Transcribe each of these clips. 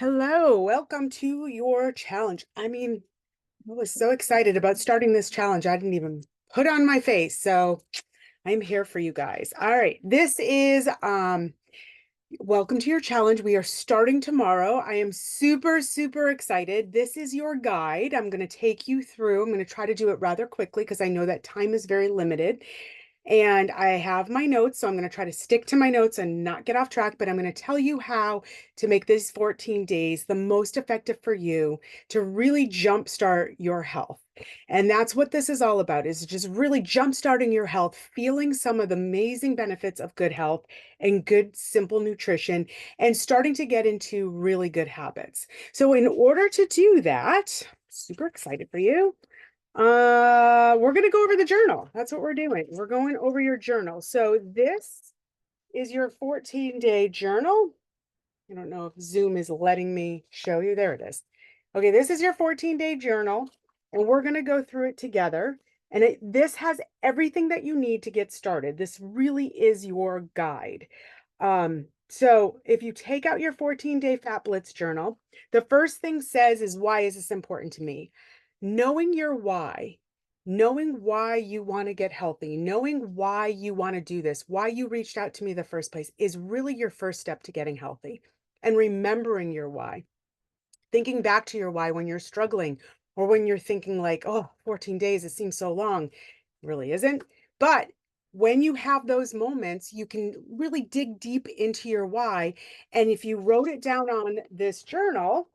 Hello, welcome to your challenge. I was so excited about starting this challenge. I didn't even put on my face. So I'm here for you guys. All right. This is welcome to your challenge. We are starting tomorrow. I am super, super excited. This is your guide. I'm going to take you through. I'm going to try to do it rather quickly because I know that time is very limited. And I have my notes, so I'm going to try to stick to my notes and not get off track, but I'm going to tell you how to make these 14 days the most effective for you to really jumpstart your health. And that's what this is all about, is just really jumpstarting your health, feeling some of the amazing benefits of good health and good, simple nutrition, and starting to get into really good habits. So in order to do that, super excited for you. We're going to go over the journal. That's what we're doing. We're going over your journal. So this is your 14-day journal. I don't know if Zoom is letting me show you. There it is. Okay, this is your 14-day journal, and we're going to go through it together. And this has everything that you need to get started. This really is your guide. So if you take out your 14-day Fat Blitz journal, the first thing says is, why is this important to me? Knowing your why, knowing why you want to get healthy, knowing why you want to do this, why you reached out to me the first place is really your first step to getting healthy. And remembering your why, thinking back to your why when you're struggling or when you're thinking like, oh, 14 days, it seems so long. It really isn't. But when you have those moments, you can really dig deep into your why. And if you wrote it down on this journal,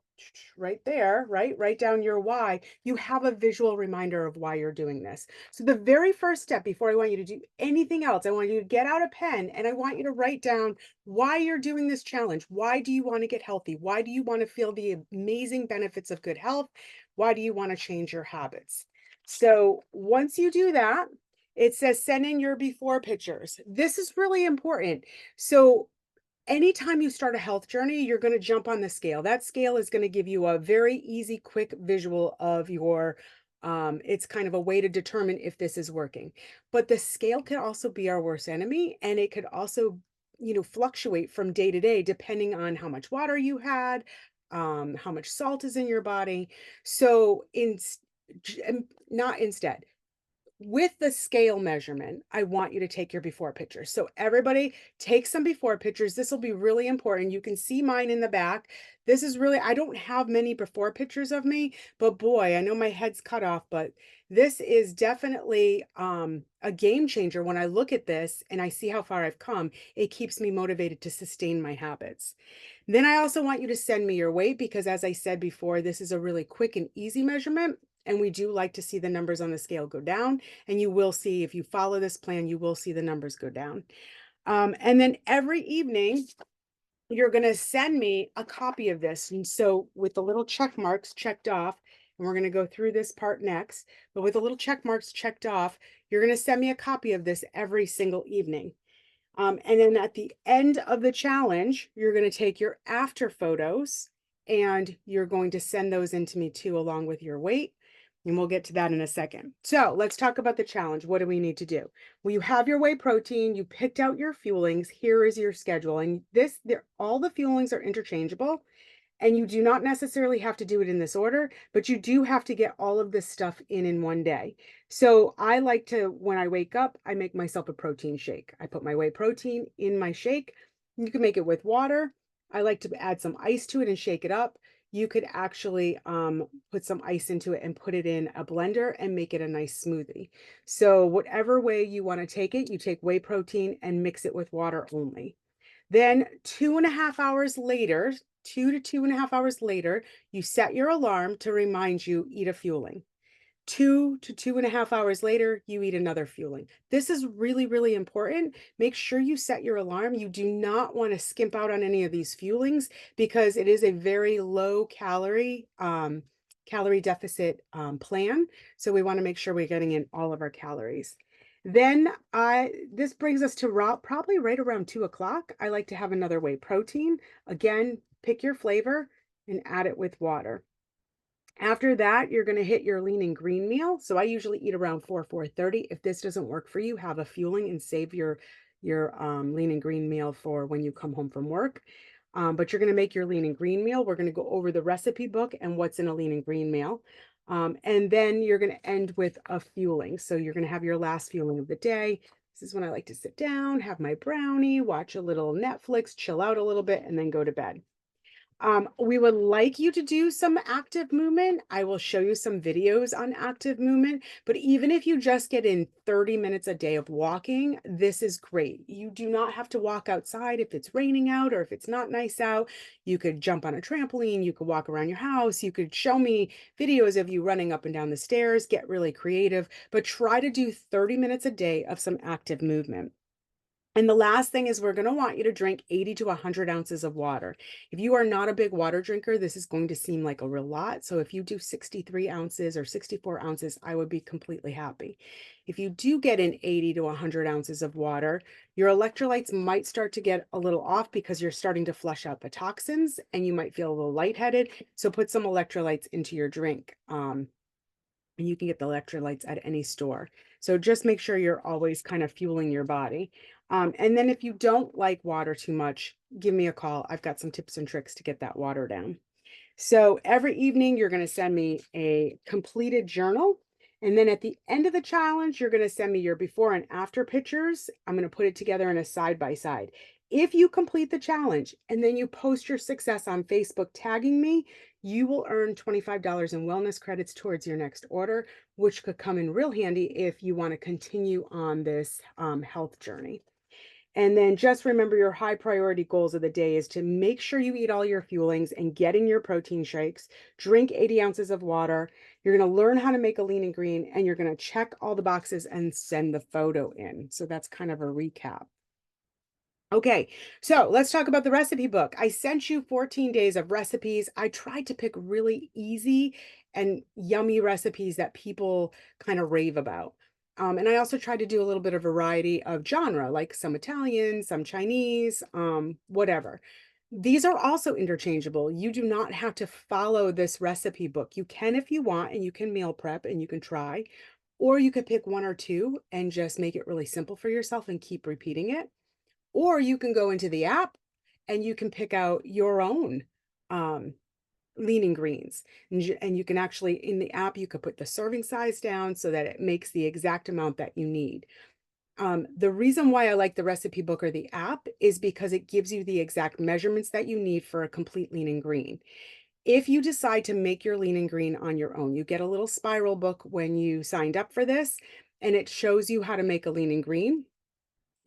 right there, right? Write down your why. You have a visual reminder of why you're doing this. So the very first step before I want you to do anything else, I want you to get out a pen and I want you to write down why you're doing this challenge. Why do you want to get healthy? Why do you want to feel the amazing benefits of good health? Why do you want to change your habits? So once you do that, it says send in your before pictures. This is really important. So anytime you start a health journey, you're going to jump on the scale. That scale is going to give you a very easy, quick visual of your, it's kind of a way to determine if this is working. But the scale can also be our worst enemy, and it could also, fluctuate from day to day depending on how much water you had, how much salt is in your body. So not instead, with the scale measurement, I want you to take your before pictures. So everybody take some before pictures. This will be really important. You can see mine in the back. This is really, I don't have many before pictures of me, but boy, I know my head's cut off, but this is definitely a game changer. When I look at this and I see how far I've come, it keeps me motivated to sustain my habits. Then I also want you to send me your weight because, as I said before, this is a really quick and easy measurement. And we do like to see the numbers on the scale go down. And you will see, if you follow this plan, you will see the numbers go down. And then every evening, you're going to send me a copy of this. And so with the little check marks checked off, and we're going to go through this part next, but with the little check marks checked off, you're going to send me a copy of this every single evening. And then at the end of the challenge, you're going to take your after photos and you're going to send those in to me too, along with your weight. And we'll get to that in a second. So let's talk about the challenge. What do we need to do? Well, you have your whey protein, you picked out your fuelings. Here is your schedule. And all the fuelings are interchangeable. And you do not necessarily have to do it in this order, but you do have to get all of this stuff in one day. So I like to, when I wake up, I make myself a protein shake. I put my whey protein in my shake. You can make it with water. I like to add some ice to it and shake it up. You could actually put some ice into it and put it in a blender and make it a nice smoothie. So whatever way you want to take it, you take whey protein and mix it with water only. Then 2.5 hours later, 2.5 hours later, you set your alarm to remind you, eat a fueling. 2 to 2.5 hours later, you eat another fueling. This is really, really important. Make sure you set your alarm. You do not want to skimp out on any of these fuelings because it is a very low calorie deficit plan. So we want to make sure we're getting in all of our calories. Then this brings us to probably right around 2 o'clock. I like to have another whey protein. Again, pick your flavor and add it with water. After that, you're going to hit your lean and green meal. So I usually eat around 4:30. If this doesn't work for you, have a fueling and save your lean and green meal for when you come home from work. But you're going to make your lean and green meal. We're going to go over the recipe book and what's in a lean and green meal. And then you're going to end with a fueling. So you're going to have your last fueling of the day. This is when I like to sit down, have my brownie, watch a little Netflix, chill out a little bit, and then go to bed. We would like you to do some active movement. I will show you some videos on active movement, but even if you just get in 30 minutes a day of walking, this is great. You do not have to walk outside if it's raining out or if it's not nice out. You could jump on a trampoline, you could walk around your house, you could show me videos of you running up and down the stairs, get really creative, but try to do 30 minutes a day of some active movement. And the last thing is we're going to want you to drink 80 to 100 ounces of water. If you are not a big water drinker, this is going to seem like a real lot. So if you do 63 ounces or 64 ounces, I would be completely happy. If you do get in 80 to 100 ounces of water, your electrolytes might start to get a little off because you're starting to flush out the toxins and you might feel a little lightheaded. So put some electrolytes into your drink. And you can get the electrolytes at any store. So just make sure you're always kind of fueling your body. And then if you don't like water too much, give me a call. I've got some tips and tricks to get that water down. So every evening, you're going to send me a completed journal. And then at the end of the challenge, you're going to send me your before and after pictures. I'm going to put it together in a side by side. If you complete the challenge and then you post your success on Facebook tagging me, you will earn $25 in wellness credits towards your next order, which could come in real handy if you want to continue on this health journey. And then just remember your high priority goals of the day is to make sure you eat all your fuelings and get in your protein shakes, drink 80 ounces of water. You're going to learn how to make a lean and green, and you're going to check all the boxes and send the photo in. So that's kind of a recap. Okay, so let's talk about the recipe book. I sent you 14 days of recipes. I tried to pick really easy and yummy recipes that people kind of rave about. And I also tried to do a little bit of variety of genre, like some Italian, some Chinese, whatever. These are also interchangeable. You do not have to follow this recipe book. You can if you want, and you can meal prep and you can try, or you could pick one or two and just make it really simple for yourself and keep repeating it. Or you can go into the app and you can pick out your own um, lean greens. And you can actually, in the app, you could put the serving size down so that it makes the exact amount that you need. The reason why I like the recipe book or the app is because it gives you the exact measurements that you need for a complete lean and green. If you decide to make your lean and green on your own, you get a little spiral book when you signed up for this, and it shows you how to make a lean and green.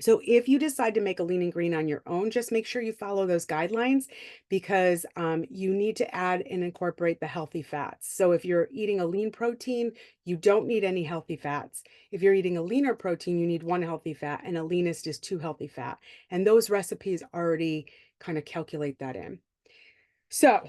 So if you decide to make a lean and green on your own, just make sure you follow those guidelines because you need to add and incorporate the healthy fats. So if you're eating a lean protein, you don't need any healthy fats. If you're eating a leaner protein, you need one healthy fat, and a leanest is two healthy fat. And those recipes already kind of calculate that in. So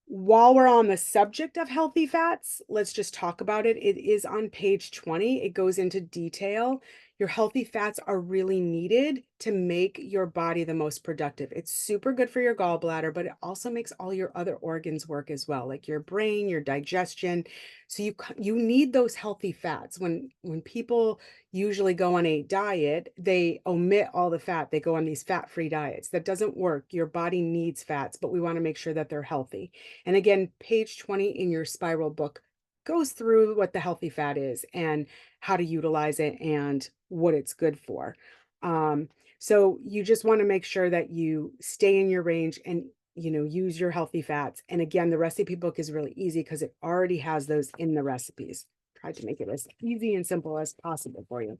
while we're on the subject of healthy fats, let's just talk about it. It is on page 20. It goes into detail. Your healthy fats are really needed to make your body the most productive. It's super good for your gallbladder, but it also makes all your other organs work as well, like your brain, your digestion. So you need those healthy fats. When people usually go on a diet, they omit all the fat. They go on these fat-free diets. That doesn't work. Your body needs fats, but we want to make sure that they're healthy. And again, page 20 in your spiral book goes through what the healthy fat is and how to utilize it and what it's good for. So you just want to make sure that you stay in your range and use your healthy fats. And again, the recipe book is really easy because it already has those in the recipes. Tried to make it as easy and simple as possible for you.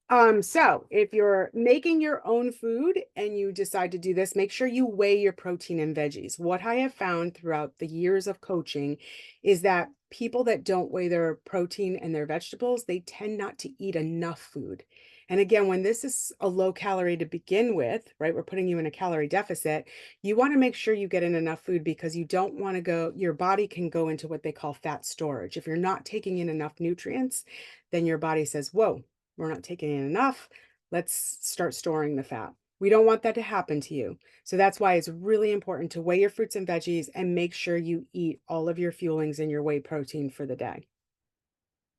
So if you're making your own food and you decide to do this, make sure you weigh your protein and veggies. What I have found throughout the years of coaching is that people that don't weigh their protein and their vegetables, they tend not to eat enough food. And again, when this is a low calorie to begin with, right, we're putting you in a calorie deficit, you want to make sure you get in enough food because you don't want to go, your body can go into what they call fat storage. If you're not taking in enough nutrients, then your body says, whoa, we're not taking in enough. Let's start storing the fat. We don't want that to happen to you. So that's why it's really important to weigh your fruits and veggies and make sure you eat all of your fuelings and your whey protein for the day.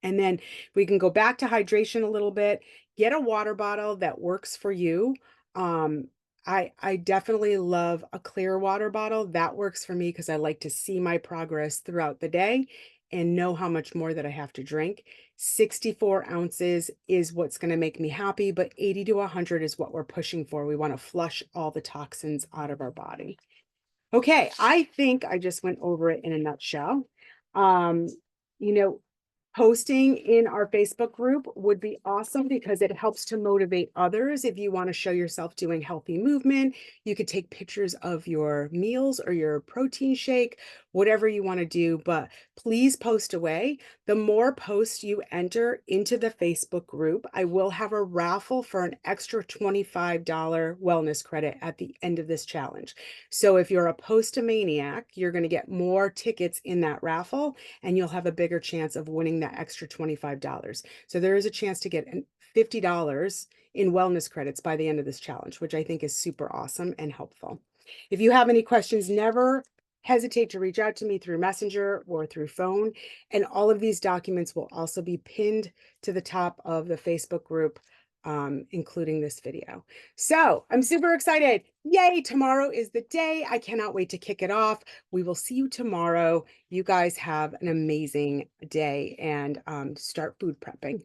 And then we can go back to hydration a little bit. Get a water bottle that works for you. Um, I definitely love a clear water bottle. That works for me because I like to see my progress throughout the day and know how much more that I have to drink. 64 ounces is what's going to make me happy, but 80 to 100 is what we're pushing for. We want to flush all the toxins out of our body. Okay, I think I just went over it in a nutshell. Um, you know, Posting in our Facebook group would be awesome because it helps to motivate others. If you want to show yourself doing healthy movement, you could take pictures of your meals or your protein shake, whatever you want to do, but please post away. The more posts you enter into the Facebook group, I will have a raffle for an extra $25 wellness credit at the end of this challenge. So if you're a Postomaniac, you're going to get more tickets in that raffle and you'll have a bigger chance of winning that extra $25. So there is a chance to get $50 in wellness credits by the end of this challenge, which I think is super awesome and helpful. If you have any questions, never hesitate to reach out to me through Messenger or through phone. And all of these documents will also be pinned to the top of the Facebook group, including this video. So I'm super excited. Yay, tomorrow is the day. I cannot wait to kick it off. We will see you tomorrow. You guys have an amazing day and start food prepping.